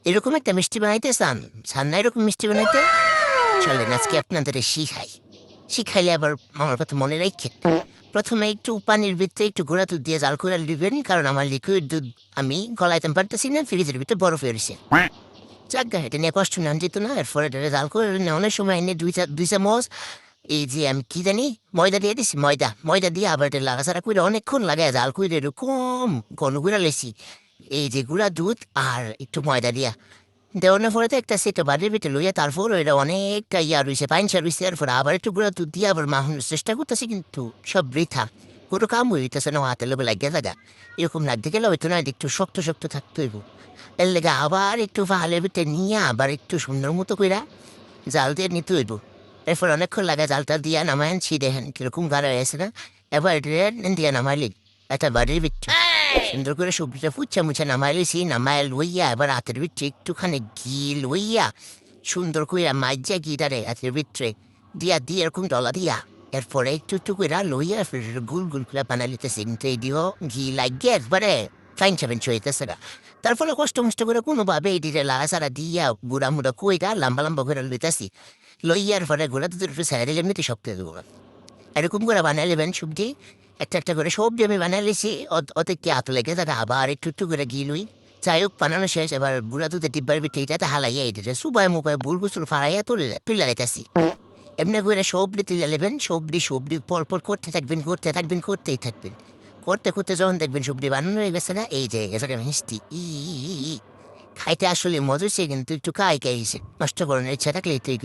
এরকম একটা মিষ্টি বানাইতে চান? চান না এরকম মিষ্টি বানাইতে? চলেন আজকে আপনাদের শিখাই। শিখাইলে আবার আমার কথা মনে রাখে। প্রথমে একটু পানির ভিতরে একটু গুঁড়া দুধ দিয়ে জাল করে দিবেন, কারণ আমার লিকুইড দুধ আমি গলাইতে পারতেছি না, ফ্রিজের ভিতরে বরফ হয়েছে। যাক এটা নিয়ে কষ্ট নেন যেত না। এরপরে এটা জাল করে অনেক সময় এনে দুই চামচ এই যে আমি কি জানি ময়দা দিয়ে দিছি, ময়দা দিয়ে আবার এটা লাগাছাড়া করে অনেকক্ষণ লাগায় জাল করে এরকম ঘন গুঁড়া লেছি। এই যে গুঁড়া দুধ আর একটু ময়দা দিয়া দেওয়ানোর পরে তো একটা সেটা বাড়ির ভিতরে লইয়া তারপর এটা অনেকটা ইয়া রয়েছে পাইনসা রয়েছে। এরপর আবার একটু গুঁড়া দুধ দিয়ে আবার মাখানোর চেষ্টা করতেছি, কিন্তু সব বৃথা। কোনো কাম হইতেছে না, হাতে লোভে লাগিয়ে থাকা। এরকম লাগতে গেলে হয়তো না, একটু শক্ত শক্ত থাকতে হইব। এর লেগে আবার একটু পাহালের ভিতরে নিয়ে আবার একটু সুন্দর মতো কইরা জাল দিয়ে নিতে হইব। এরপর অনেকক্ষণ লাগে জালটা দিয়া নামায় আনছি, দেখেন কিরকম গাড়া হয়েছে না। এবার এটা দিয়া নামাইলি একটা বাড়ির ভিতরে সুন্দর করে সবজিটা ফুচ্ছা মুছা নামাই লইছি। নামায় লইয়া এবার হাতের ভিতরে একটুখানি ঘি লইয়া সুন্দর করে মাইজা ঘিটারে হাতের ভিতরে দিয়া দিয়ে এরকম ডলা দিয়া এরপরে একটু একটু করে লইয়া গুল গুল করে বানাই লিতেছি, কিন্তু এই দিও ঘি লাগিয়ে একবারে ফাইন সেভেন হইতেছে না। তারপরে কষ্ট মষ্ট করে কোনোভাবে এই দিকে লাড়াচাড়া দিয়া বুড়া মুড়া কইরা লম্বা লম্বা করে লইতেছি। লইয়ার পরে গোড়া দুধের একটু সাইডে এমনিতে শক্ত দেবো। এরকম করে বানাই নেবেন সবজি। একটা একটা করে সবজি আমি বানাই লিছি। ওতে কি হাত লেগে তাকে আবার একটু একটু করে ঘি লুই। যাই হোক বানানো শেষ। এবার বুড়া দুধে টিব্বার বিটে এটাতে হালাইয়া এটাতে সুবাই মুবাই বুল গুসুল ফাড়াইয়া তুলে রেখেছি। এমনি করে সবজি তুলে নেবেন। সবজি পরপর করতেই থাকবেন। করতে করতে যখন দেখবেন সবজি বানানো হয়ে গেছে না, এই যে এটাকে মিষ্টি খাইতে আসলে মজা হচ্ছে, কিন্তু একটু খাইছে নষ্ট করার ইচ্ছা থাকলে তুই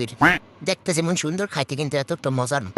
দেখতে যেমন সুন্দর, খাইতে কিন্তু এত মজার না।